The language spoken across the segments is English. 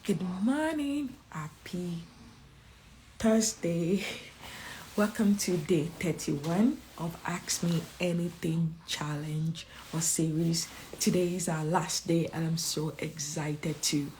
Good morning. Happy Thursday. Welcome to day 31 of Ask Me Anything challenge or series. Today is our last day and I'm so excited to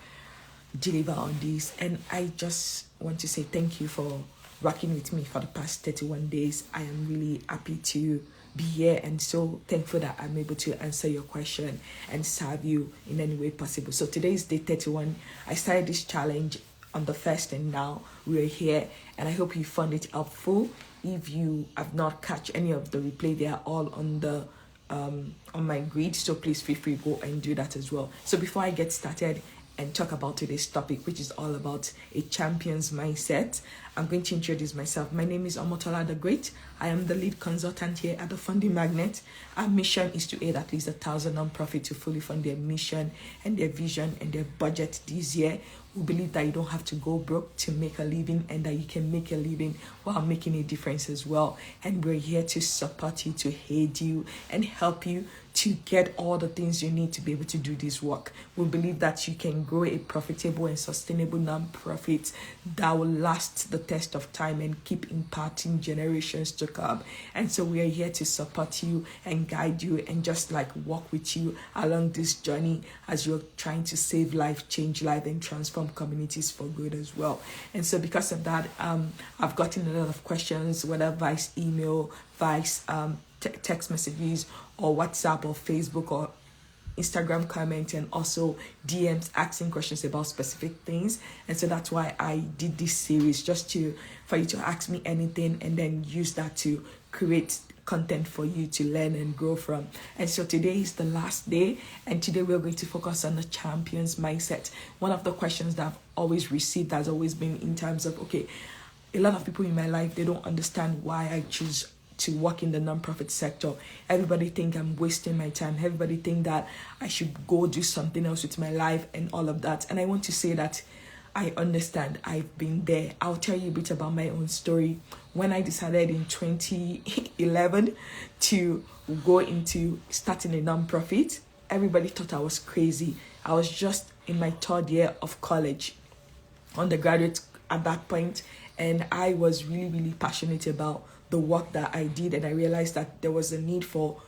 deliver on this. And I just want to say thank you for rocking with me for the past 31 days. I am really happy to be here and so thankful that I'm able to answer your question and serve you in any way possible. So today is day 31. I started this challenge on the 1st and now we're here and I hope you found it helpful. If you have not catch any of the replay, they are all on the on my grid, so please feel free to go and do that as well. So before I get started and talk about today's topic, which is all about a champion's mindset, I'm going to introduce myself. My name is Omotola the Great. I am the lead consultant here at the Funding Magnet. Our mission is to aid at least 1,000 nonprofits to fully fund their mission and their vision and their budget this year. We believe that you don't have to go broke to make a living and that you can make a living while making a difference as well. And we're here to support you, to aid you and help you to get all the things you need to be able to do this work. We believe that you can grow a profitable and sustainable nonprofit that will last the test of time and keep impacting generations to come. And so we are here to support you and guide you and just like walk with you along this journey as you're trying to save life, change life, and transform communities for good as well. And so because of that, I've gotten a lot of questions, whether via email, via text messages or WhatsApp or Facebook or Instagram comment, and also DMs asking questions about specific things. And so that's why I did this series, just for you to ask me anything and then use that to create content for you to learn and grow from. And so today is the last day, and today we're going to focus on the champion's mindset. One of the questions that I've always received has always been in terms of, okay, a lot of people in my life, they don't understand why I choose to work in the nonprofit sector. Everybody think I'm wasting my time. Everybody think that I should go do something else with my life and all of that. And I want to say that I understand. I've been there. I'll tell you a bit about my own story. When I decided in 2011 to go into starting a nonprofit, everybody thought I was crazy. I was just in my 3rd year of college, undergraduate at that point, and I was really, really passionate about the work that I did, and I realized that there was a need for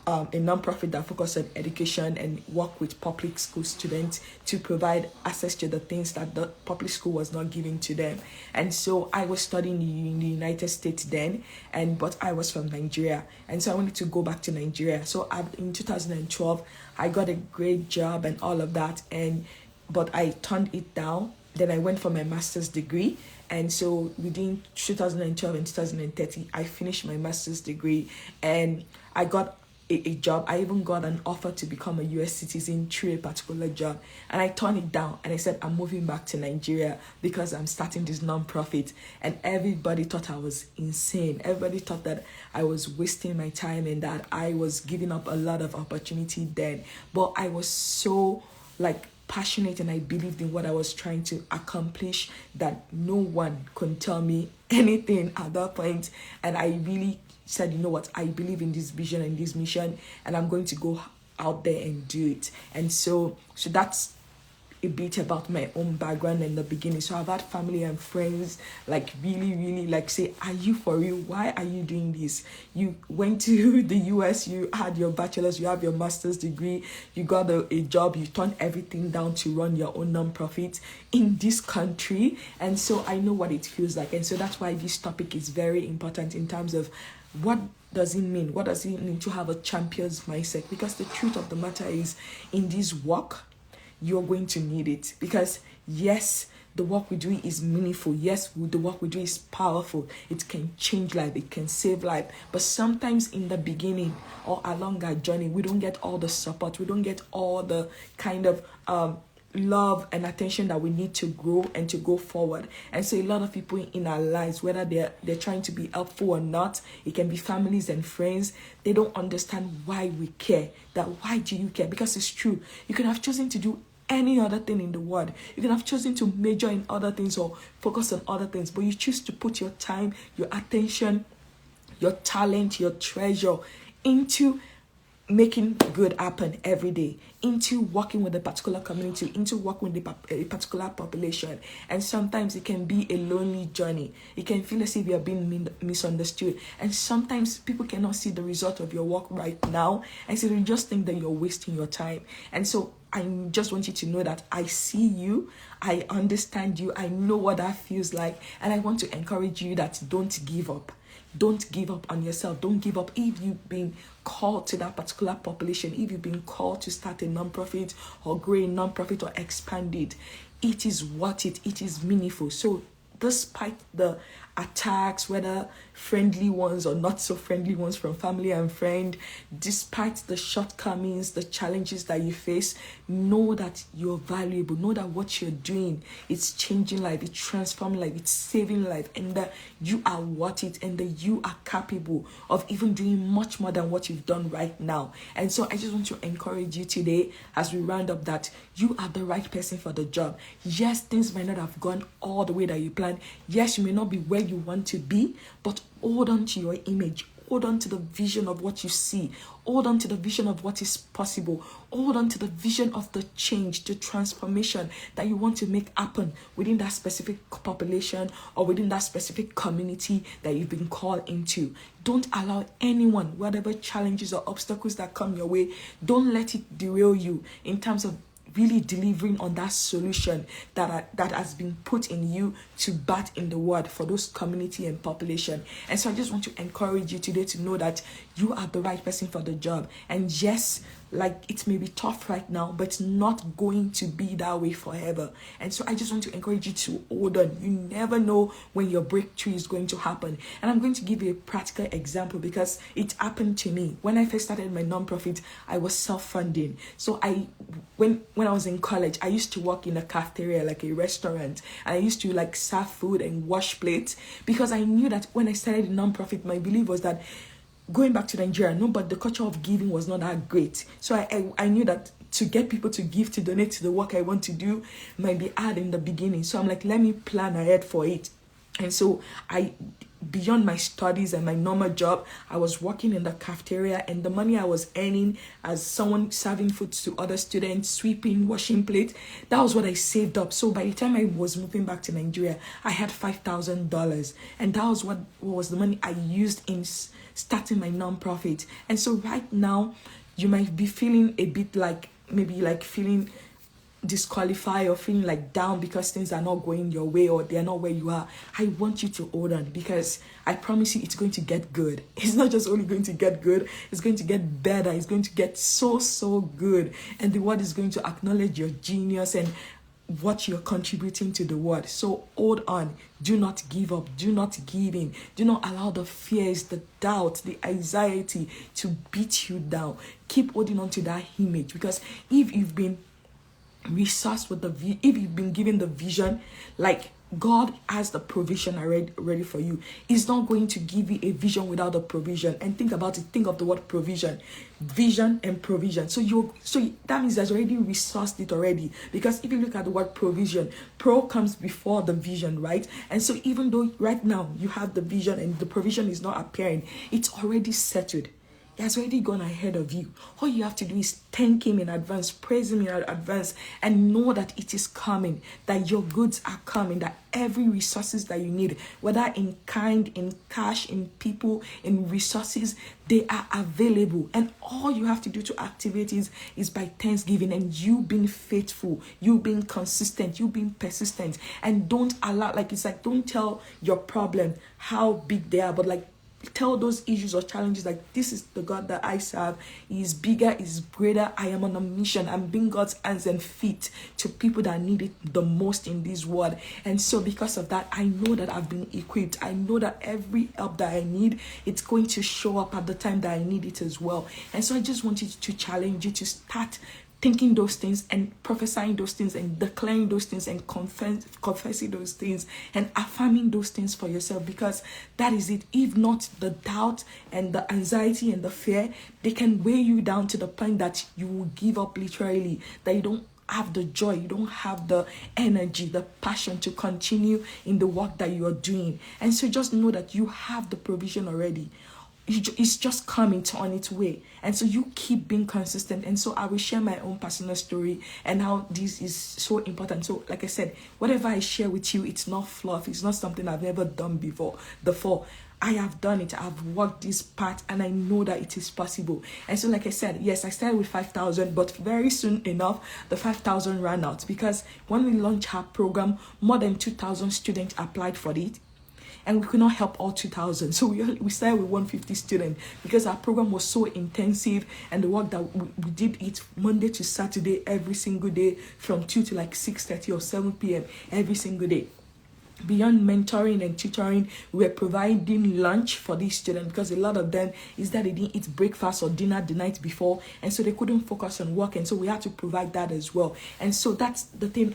a nonprofit that focused on education and work with public school students to provide access to the things that the public school was not giving to them. And so I was studying in the United States then, but I was from Nigeria, and so I wanted to go back to Nigeria. So in 2012, I got a great job and all of that, but I turned it down. Then I went for my master's degree. And so within 2012 and 2030, I finished my master's degree and I got a job. I even got an offer to become a US citizen through a particular job. And I turned it down and I said, I'm moving back to Nigeria because I'm starting this nonprofit. And everybody thought I was insane. Everybody thought that I was wasting my time and that I was giving up a lot of opportunity then. But I was so passionate and I believed in what I was trying to accomplish that no one could tell me anything at that point. And I really said, you know what, I believe in this vision and this mission and I'm going to go out there and do it. And so that's a bit about my own background in the beginning. So I've had family and friends really say, are you for real? Why are you doing this? You went to the US, you had your bachelor's, you have your master's degree, you got a job, you turned everything down to run your own nonprofit in this country. And so I know what it feels like. And so that's why this topic is very important in terms of what does it mean? What does it mean to have a champion's mindset? Because the truth of the matter is, in this work, you're going to need it, because yes, the work we do is meaningful. Yes, the work we do is powerful. It can change life. It can save life. But sometimes in the beginning or along our journey, we don't get all the support. We don't get all the kind of love and attention that we need to grow and to go forward. And so a lot of people in our lives, whether they're trying to be helpful or not, it can be families and friends, they don't understand why we care. That why do you care? Because it's true. You can have chosen to do any other thing in the world. You can have chosen to major in other things or focus on other things, but you choose to put your time, your attention, your talent, your treasure into making good happen every day, into working with a particular community, into working with a particular population. And sometimes it can be a lonely journey. It can feel as if you're being misunderstood. And sometimes people cannot see the result of your work right now. And so they just think that you're wasting your time. And so I just want you to know that I see you, I understand you, I know what that feels like. And I want to encourage you that don't give up. Don't give up on yourself. Don't give up if you've been called to that particular population, if you've been called to start a non-profit or grow a non-profit or expand it. It is worth it. It is meaningful. So despite the attacks, whether friendly ones or not so friendly ones from family and friend, despite the shortcomings, the challenges that you face, know that you're valuable. Know that what you're doing, it's changing life, it's transforming life, it's saving life, and that you are worth it, and that you are capable of even doing much more than what you've done right now. And so I just want to encourage you today as we round up that you are the right person for the job. Yes, things might not have gone all the way that you planned. Yes, you may not be where you want to be, but hold on to your image. Hold on to the vision of what you see. Hold on to the vision of what is possible. Hold on to the vision of the change, the transformation that you want to make happen within that specific population or within that specific community that you've been called into. Don't allow anyone, whatever challenges or obstacles that come your way, don't let it derail you in terms of really delivering on that solution that has been put in you to bat in the world for those community and population. And so I just want to encourage you today to know that you are the right person for the job. And yes, like it may be tough right now, but it's not going to be that way forever. And so I just want to encourage you to hold on. You never know when your breakthrough is going to happen. And I'm going to give you a practical example because it happened to me. When I first started my nonprofit, I was self-funding. So when I was in college, I used to work in a cafeteria, like a restaurant, and I used to like serve food and wash plates because I knew that when I started a nonprofit, my belief was that going back to Nigeria, no, but the culture of giving was not that great. So I knew that to get people to give, to donate to the work I want to do might be hard in the beginning. So I'm like, let me plan ahead for it. And so beyond my studies and my normal job, I was working in the cafeteria, and the money I was earning as someone serving food to other students, sweeping, washing plates, that was what I saved up. So by the time I was moving back to Nigeria, I had $5,000, and that was what was the money I used in starting my nonprofit. And so right now, you might be feeling a bit like, maybe like feeling disqualified or feeling like down because things are not going your way or they're not where you are. I want you to hold on, because I promise you it's going to get good. It's not just only going to get good, it's going to get better. It's going to get so good, and the world is going to acknowledge your genius and what you're contributing to the world. So hold on. Do not give up. Do not give in. Do not allow the fears, the doubt, the anxiety to beat you down. Keep holding on to that image, because if you've been resourced with if you've been given the vision, like God has the provision ready for you. He's not going to give you a vision without a provision. And think about it. Think of the word provision, vision and provision. So that means there's already resourced it already. Because if you look at the word provision, pro comes before the vision, right? And so even though right now you have the vision and the provision is not appearing, it's already settled. He has already gone ahead of you. All you have to do is thank him in advance, praise him in advance, and know that it is coming, that your goods are coming, that every resources that you need, whether in kind, in cash, in people, in resources, they are available. And all you have to do to activate is by thanksgiving and you being faithful, you being consistent, you being persistent. And don't allow, don't tell your problem how big they are, but tell those issues or challenges like, this is the God that I serve. He is bigger, he is greater. I am on a mission. I'm being God's hands and feet to people that need it the most in this world. And so because of that, I know that I've been equipped. I know that every help that I need, it's going to show up at the time that I need it as well. And so I just wanted to challenge you to start thinking those things and prophesying those things and declaring those things and confessing those things and affirming those things for yourself, because that is it. If not, the doubt and the anxiety and the fear, they can weigh you down to the point that you will give up literally, that you don't have the joy, you don't have the energy, the passion to continue in the work that you are doing. And so just know that you have the provision already. it's just coming on its way. And so you keep being consistent. And so I will share my own personal story and how this is so important. So like I said, whatever I share with you, it's not fluff. It's not something I've never done before. I have done it. I've worked this part and I know that it is possible. And so like I said, yes, I started with 5,000, but very soon enough, the 5,000 ran out, because when we launched our program, more than 2,000 students applied for it. And we could not help all 2,000. So we started with 150 students, because our program was so intensive, and the work that we did it Monday to Saturday, every single day, from 2 to like 6:30 or 7 p.m. every single day. Beyond mentoring and tutoring, we were providing lunch for these students, because a lot of them is that they didn't eat breakfast or dinner the night before, and so they couldn't focus on work, and so we had to provide that as well. And so that's the thing,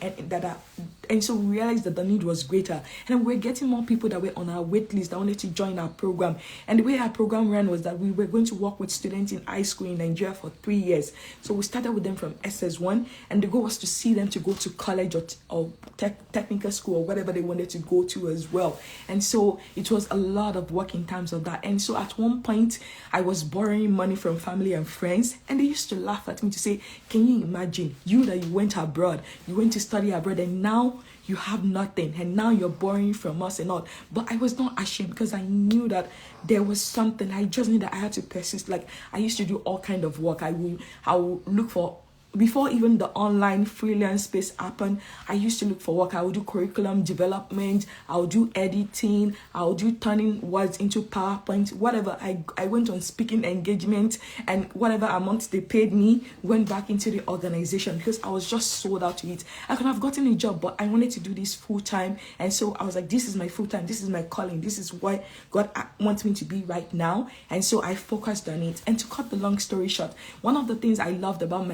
and so we realized that the need was greater, and we're getting more people that were on our wait list that wanted to join our program. And the way our program ran was that we were going to work with students in high school in Nigeria for 3 years. So we started with them from SS1, and the goal was to see them to go to college or technical school or whatever they wanted to go to as well. And so it was a lot of work in terms of that. And so at one point I was borrowing money from family and friends, and they used to laugh at me to say, can you imagine you that you went abroad, you went to study abroad, and now you have nothing, and now you're borrowing from us and all. But I was not ashamed, because I knew that there was something. I just knew that I had to persist. Like, I used to do all kind of work. I will look for, before even the online freelance space happened, I used to look for work. I would do curriculum development, I would do editing, I would do turning words into PowerPoint, whatever. I went on speaking engagement, and whatever amount they paid me went back into the organization, because I was just sold out to it. I could have gotten a job, but I wanted to do this full time. And so I was like, this is my full time, this is my calling, this is what God wants me to be right now. And so I focused on it. And to cut the long story short, one of the things I loved about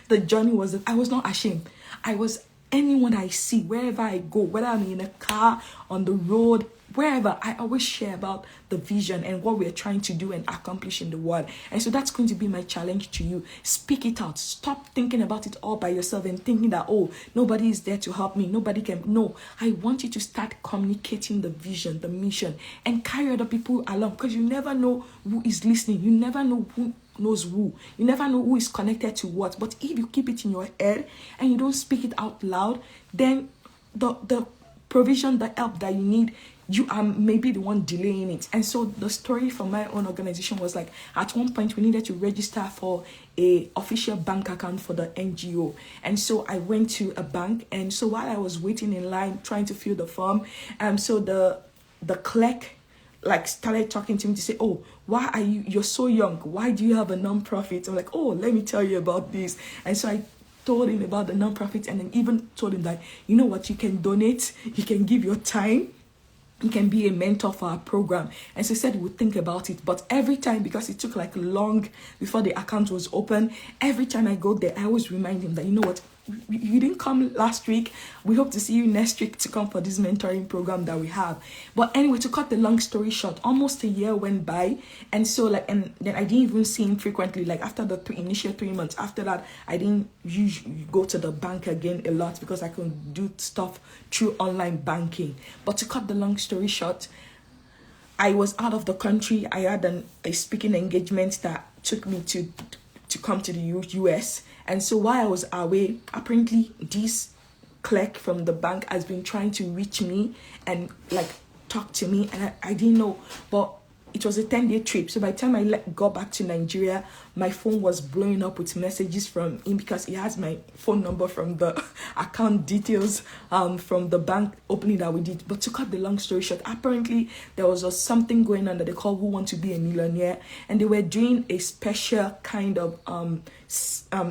the journey was that I was not ashamed. I was, anyone I see, wherever I go, whether I'm in a car, on the road, wherever, I always share about the vision and what we're trying to do and accomplish in the world. And so that's going to be my challenge to you. Speak it out. Stop thinking about it all by yourself and thinking that, oh, nobody is there to help me, nobody can. No, I want you to start communicating the vision, the mission, and carry other people along, because you never know who is listening. You never know who knows who. You never know who is connected to what. But if you keep it in your head and you don't speak it out loud, then the provision, the help that you need, you are maybe the one delaying it. And so the story from my own organization was like, at one point we needed to register for a official bank account for the NGO. And so I went to a bank, and so while I was waiting in line trying to fill the form, so the clerk like started talking to me to say, oh, why are you're so young, why do you have a non-profit? I'm like, oh, let me tell you about this. And so I told him about the non-profit, and then even told him that, you know what, you can donate, you can give your time, you can be a mentor for our program. And so he said he would think about it. But every time, because it took like long before the account was open, every time I go there, I always remind him that, you know what, you didn't come last week, we hope to see you next week to come for this mentoring program that we have. But anyway, to cut the long story short, almost a year went by, and so like, and then I didn't even see him frequently. Like after the initial 3 months, after that I didn't usually go to the bank again a lot, because I could do stuff through online banking. But to cut the long story short, I was out of the country. I had a speaking engagement that took me to come to the US. And so while I was away, apparently this clerk from the bank has been trying to reach me and like talk to me, and I didn't know. But it was a 10-day trip. So by the time I got back to Nigeria, my phone was blowing up with messages from him, because he has my phone number from the account details from the bank opening that we did. But to cut the long story short, apparently there was something going on that they call Who Want to Be a Millionaire, and they were doing a special kind of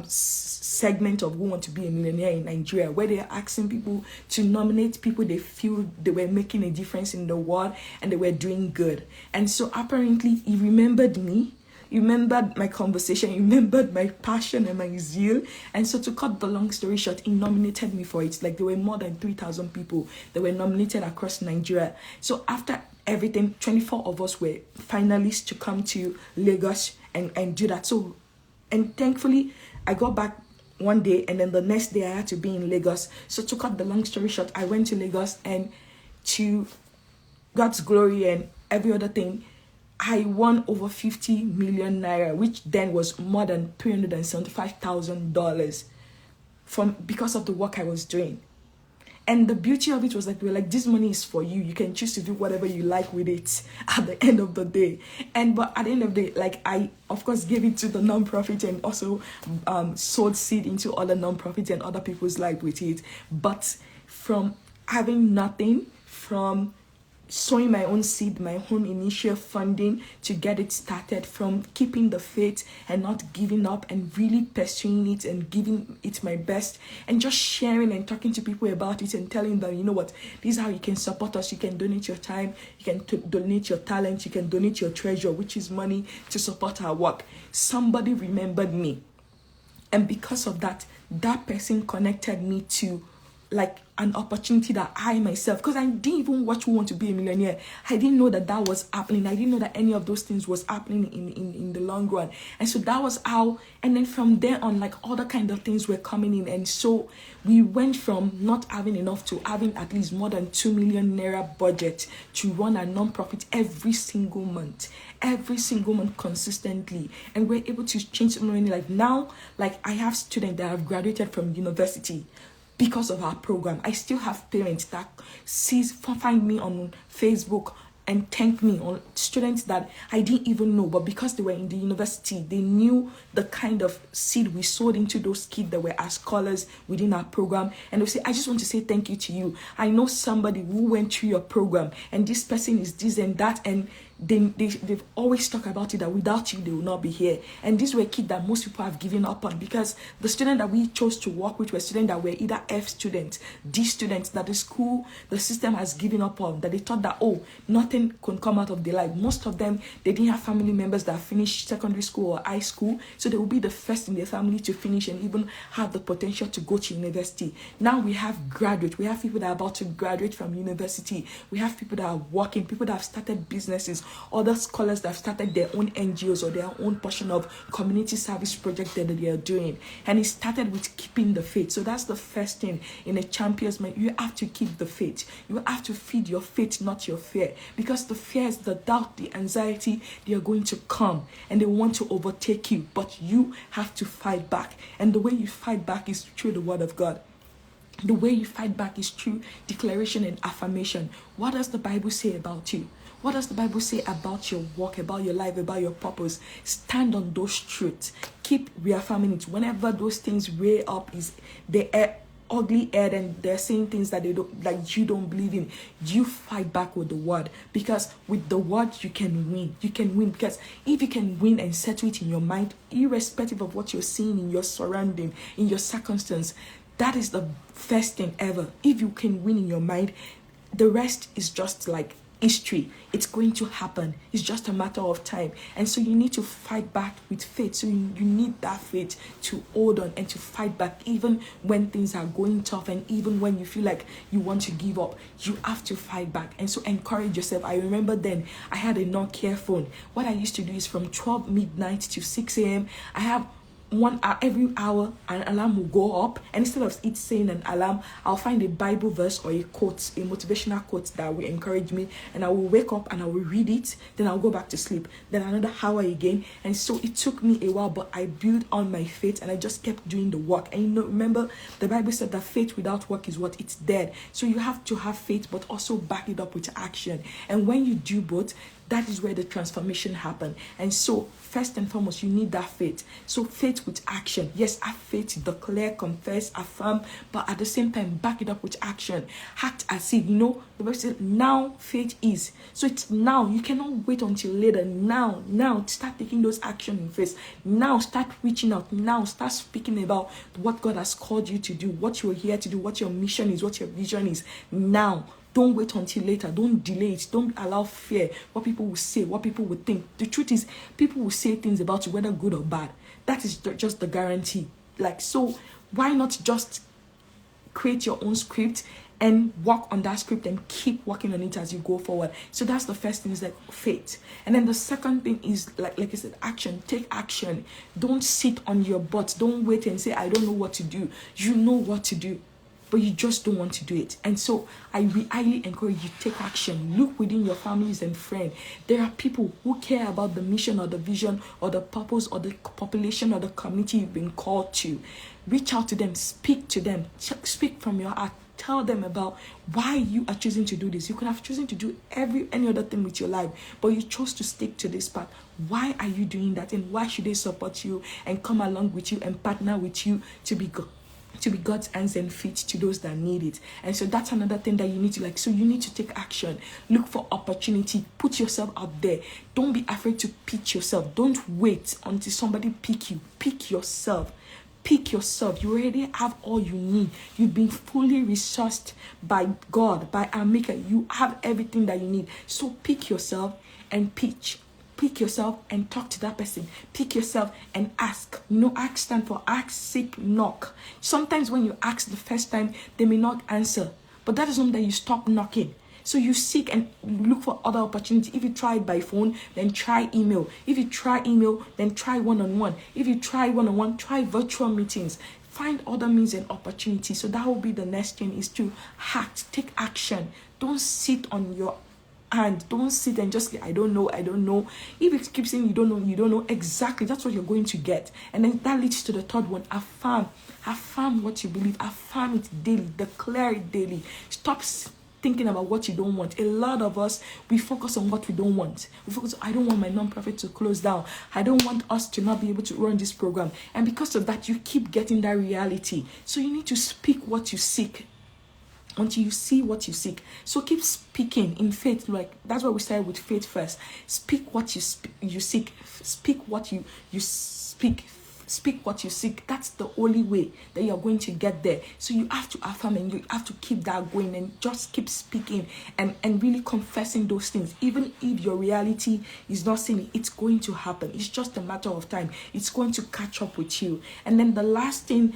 segment of Who Want to Be a Millionaire in Nigeria, where they're asking people to nominate people they feel they were making a difference in the world and they were doing good. And so apparently he remembered me, he remembered my conversation, he remembered my passion and my zeal. And so to cut the long story short, he nominated me for it. Like there were more than 3,000 people that were nominated across Nigeria. So after everything, 24 of us were finalists to come to Lagos and do that. So, and thankfully I got back one day, and then the next day I had to be in Lagos. So to cut the long story short, I went to Lagos, and to God's glory and every other thing, I won over 50 million naira, which then was more than $375,000 because of the work I was doing. And the beauty of it was like, we were like, this money is for you. You can choose to do whatever you like with it at the end of the day. But at the end of the day, like, I, of course, gave it to the nonprofit and also sowed seed into other nonprofits and other people's life with it. But from having nothing, from sowing my own seed, my own initial funding to get it started, from keeping the faith and not giving up and really pursuing it and giving it my best and just sharing and talking to people about it and telling them, you know what, this is how you can support us. You can donate your time, you can donate your talent, you can donate your treasure, which is money, to support our work. Somebody remembered me, and because of that, that person connected me to like an opportunity that I myself, because I didn't even watch Who Want to Be a Millionaire. I didn't know that was happening. I didn't know that any of those things was happening in the long run. And so that was how, and then from there on, like, other kind of things were coming in. And so we went from not having enough to having at least more than 2 million naira budget to run a non-profit every single month consistently. And we're able to change so many. Like now, like, I have students that have graduated from university because of our program. I still have parents that find me on Facebook and thank me, on students that I didn't even know, but because they were in the university, they knew the kind of seed we sowed into those kids that were as scholars within our program. And they'll say, I just want to say thank you to you. I know somebody who went through your program, and this person is this and that, and they've always talked about it, that without you they will not be here. And these were kids that most people have given up on, because the students that we chose to work with were students that were either F students, D students, that the system has given up on, that they thought that, oh, nothing could come out of their life. Most of them, they didn't have family members that finished secondary school or high school, so they will be the first in their family to finish and even have the potential to go to university. Now we have graduates, we have people that are about to graduate from university, we have people that are working, people that have started businesses, other scholars that have started their own NGOs or their own portion of community service project that they are doing. And it started with keeping the faith. So that's the first thing in a champion's mind. You have to keep the faith. You have to feed your faith, not your fear. Because the fears, the doubt, the anxiety, they are going to come and they want to overtake you. But you have to fight back. And the way you fight back is through the word of God. The way you fight back is through declaration and affirmation. What does the Bible say about you? What does the Bible say about your work, about your life, about your purpose? Stand on those truths. Keep reaffirming it. Whenever those things rear up, they ugly head and they're saying things that you don't believe in, you fight back with the word. Because with the word you can win. You can win, because if you can win and settle it in your mind, irrespective of what you're seeing in your surrounding, in your circumstance, that is the first thing ever. If you can win in your mind, the rest is just like history. It's going to happen. It's just a matter of time. And so you need to fight back with faith. So you need that faith to hold on and to fight back, even when things are going tough and even when you feel like you want to give up. You have to fight back. And so encourage yourself. I remember then I had a Nokia phone. What I used to do is from 12 midnight to 6 a.m. I have 1 hour, every hour an alarm will go up, and instead of it saying an alarm, I'll find a Bible verse or a quote, a motivational quote that will encourage me, and I will wake up and I will read it. Then I'll go back to sleep, then another hour again. And so it took me a while, but I built on my faith and I just kept doing the work. And remember, the Bible said that faith without work is what? It's dead. So you have to have faith, but also back it up with action. And when you do both, that is where the transformation happens. And so first and foremost, you need that faith. So faith with action. Yes, have faith, declare, confess, affirm, but at the same time, back it up with action. Act as if, the Bible says, now faith is. So it's now. You cannot wait until later. Now, start taking those action in faith. Now, start reaching out. Now, start speaking about what God has called you to do, what you're here to do, what your mission is, what your vision is. Now. Don't wait until later. Don't delay it. Don't allow fear, what people will say, what people will think. The truth is, people will say things about you, whether good or bad. That is just the guarantee. So why not just create your own script and work on that script and keep working on it as you go forward? So that's the first thing, is like faith. And then the second thing is, like I said, action. Take action. Don't sit on your butt. Don't wait and say, I don't know what to do. You know what to do. but you just don't want to do it. And so I highly encourage you, take action. Look within your families and friends. There are people who care about the mission or the vision or the purpose or the population or the community you've been called to. Reach out to them, speak to them, speak from your heart. Tell them about why you are choosing to do this. You could have chosen to do any other thing with your life, but you chose to stick to this path. Why are you doing that? And why should they support you and come along with you and partner with you to be God's hands and feet to those that need it? And so that's another thing that you need to so you need to take action. Look for opportunity. Put yourself out there. Don't be afraid to pick yourself. Don't wait until somebody pick you. Pick yourself. Pick yourself. You already have all you need. You've been fully resourced by God, by our maker. You have everything that you need. So pick yourself and pitch. Pick yourself and talk to that person. Pick yourself and ask. Ask stand for ask, seek, knock. Sometimes when you ask the first time, they may not answer. But that doesn't mean that you stop knocking. So you seek and look for other opportunities. If you try it by phone, then try email. If you try email, then try one-on-one. If you try one-on-one, try virtual meetings. Find other means and opportunities. So that will be the next thing, is to act, take action. Don't sit on your hand. Don't sit and just say, I don't know. If you keep saying you don't know, exactly, that's what you're going to get. And then that leads to the third one. Affirm what you believe. Affirm it daily. Declare it daily. Stop thinking about what you don't want. A lot of us, we focus on what we don't want. We focus, I don't want my nonprofit to close down. I don't want us to not be able to run this program. And because of that, you keep getting that reality. So you need to speak what you seek until you see what you seek. So keep speaking in faith. Like, that's why we started with faith first. Speak what you seek. Speak what you speak. Speak what you seek. That's the only way that you're going to get there. So you have to affirm and you have to keep that going and just keep speaking and really confessing those things. Even if your reality is not saying it, it's going to happen. It's just a matter of time. It's going to catch up with you. And then the last thing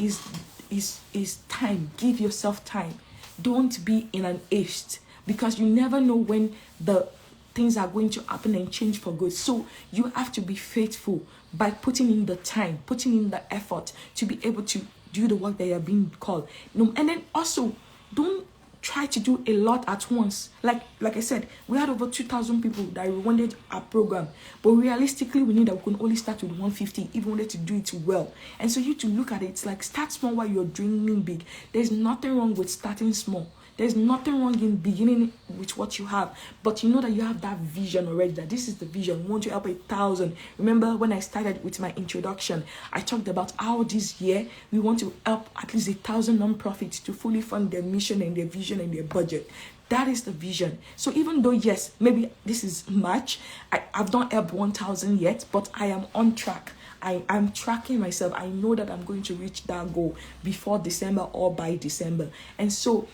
is time. Give yourself time. Don't be in an haste, because you never know when the things are going to happen and change for good. So you have to be faithful by putting in the time, putting in the effort to be able to do the work that you're being called. And then also, don't try to do a lot at once. Like I said, we had over 2,000 people that wanted our program, but realistically, we knew that we can only start with 150 if we wanted to do it well. And so you to look at it, it's like, start small while you're dreaming big. There's nothing wrong with starting small. There's nothing wrong in beginning with what you have, but you know that you have that vision already, that this is the vision. We want to help 1,000. Remember when I started with my introduction, I talked about how this year we want to help at least 1,000 nonprofits to fully fund their mission and their vision and their budget. That is the vision. So even though, yes, maybe this is much, I've not helped 1,000 yet, but I am on track. I'm tracking myself. I know that I'm going to reach that goal before December or by December. And so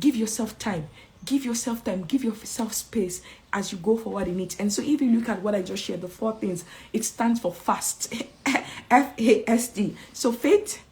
give yourself time. Give yourself time. Give yourself space as you go forward in it. And so if you look at what I just shared, the 4 things, it stands for FAST. FAST. So faith,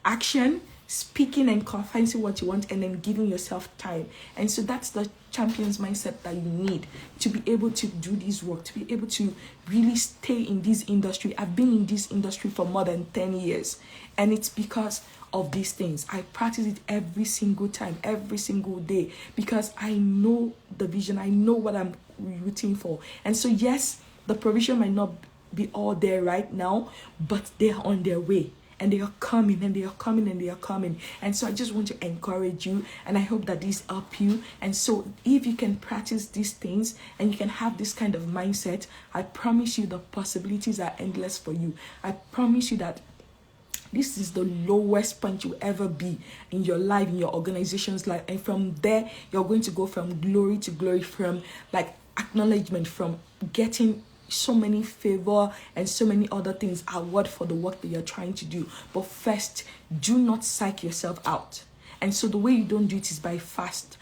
action, speaking and confessing what you want, and then giving yourself time. And so that's the champion's mindset that you need to be able to do this work, to be able to really stay in this industry. I've been in this industry for more than 10 years, and it's because of these things. I practice it every single time, every single day, because I know the vision. I know what I'm rooting for. And so yes, the provision might not be all there right now, but they're on their way. And they are coming, and they are coming, and they are coming. And so I just want to encourage you, and I hope that these help you. And so if you can practice these things and you can have this kind of mindset, I promise you the possibilities are endless for you. I promise you that this is the lowest point you'll ever be in your life, in your organization's life. And from there, you're going to go from glory to glory, from like acknowledgement, from getting so many favor and so many other things, award for the work that you're trying to do. But first, do not psych yourself out. And so the way you don't do it is by fast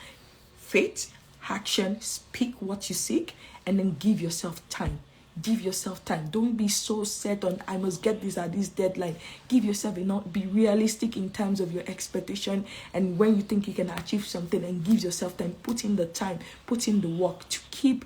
faith, action, speak what you seek, and then give yourself time. Give yourself time. Don't be so set on, I must get this at this deadline. Give yourself enough. Be realistic in terms of your expectation, and when you think you can achieve something, and give yourself time. Put in the time, put in the work to keep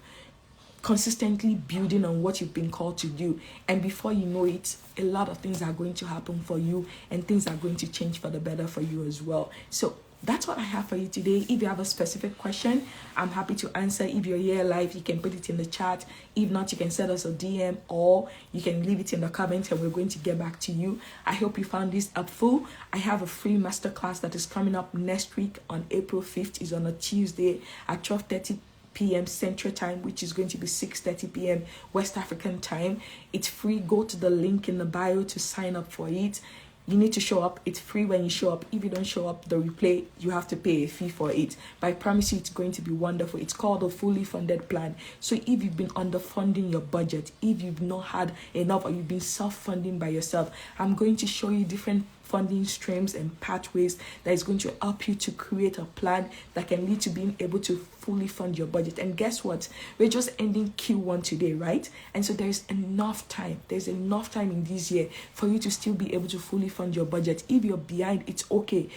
consistently building on what you've been called to do. And before you know it, a lot of things are going to happen for you, and things are going to change for the better for you as well. So that's what I have for you today. If you have a specific question, I'm happy to answer. If you're here live, you can put it in the chat. If not, you can send us a DM, or you can leave it in the comments and we're going to get back to you. I hope you found this helpful. I have a free masterclass that is coming up next week on April 5th. It's on a Tuesday at 12:30 p.m. Central Time, which is going to be 6:30 p.m. West African Time. It's free. Go to the link in the bio to sign up for it. You need to show up. It's free when you show up. If you don't show up, the replay, you have to pay a fee for it. But I promise you, it's going to be wonderful. It's called a fully funded plan. So if you've been underfunding your budget, if you've not had enough, or you've been self-funding by yourself, I'm going to show you different funding streams and pathways that is going to help you to create a plan that can lead to being able to fully fund your budget. And guess what? We're just ending Q1 today, right? And so there's enough time. There's enough time in this year for you to still be able to fully fund your budget. If you're behind, it's okay.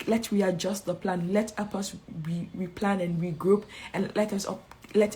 Let's readjust the plan. Let's help us replan and regroup, and let's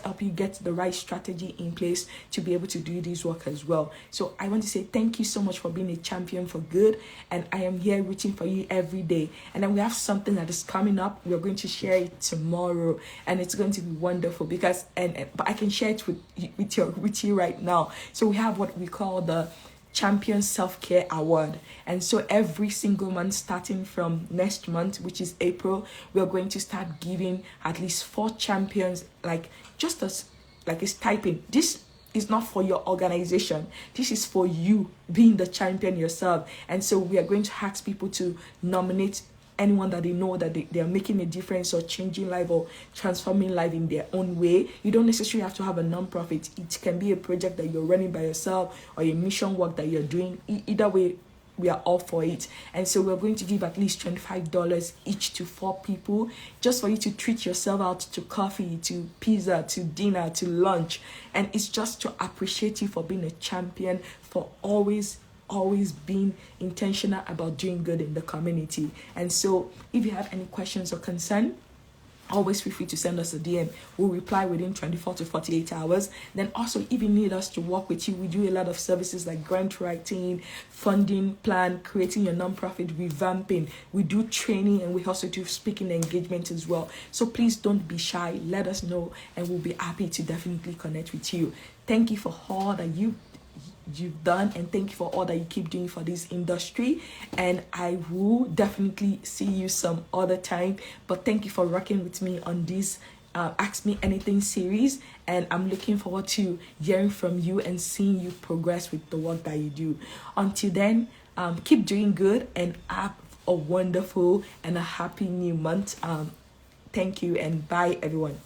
help you get the right strategy in place to be able to do this work as well. So I want to say thank you so much for being a champion for good, and I am here rooting for you every day. And then we have something that is coming up. We're going to share it tomorrow, and it's going to be wonderful because but I can share it with you right now. So we have what we call the Champion Self-Care Award. And so every single month, starting from next month, which is April, we're going to start giving at least 4 champions, like just as like it's typing. This is not for your organization. This is for you being the champion yourself. And so we are going to ask people to nominate anyone that they know that they are making a difference or changing life or transforming life in their own way. You don't necessarily have to have a non-profit. It can be a project that you're running by yourself or a mission work that you're doing. Either way, we are all for it. And so we're going to give at least $25 each to 4 people, just for you to treat yourself out to coffee, to pizza, to dinner, to lunch. And it's just to appreciate you for being a champion, for always being intentional about doing good in the community. And so if you have any questions or concern, always feel free to send us a DM. We'll reply within 24 to 48 hours. Then also, if you need us to work with you, we do a lot of services like grant writing, funding plan, creating your nonprofit, revamping. We do training, and we also do speaking engagement as well. So please don't be shy. Let us know, and we'll be happy to definitely connect with you. Thank you for all that you've done, and thank you for all that you keep doing for this industry, and I will definitely see you some other time. But thank you for rocking with me on this Ask Me Anything series, and I'm looking forward to hearing from you and seeing you progress with the work that you do. Until then, keep doing good and have a wonderful and a happy new month. Thank you, and bye everyone.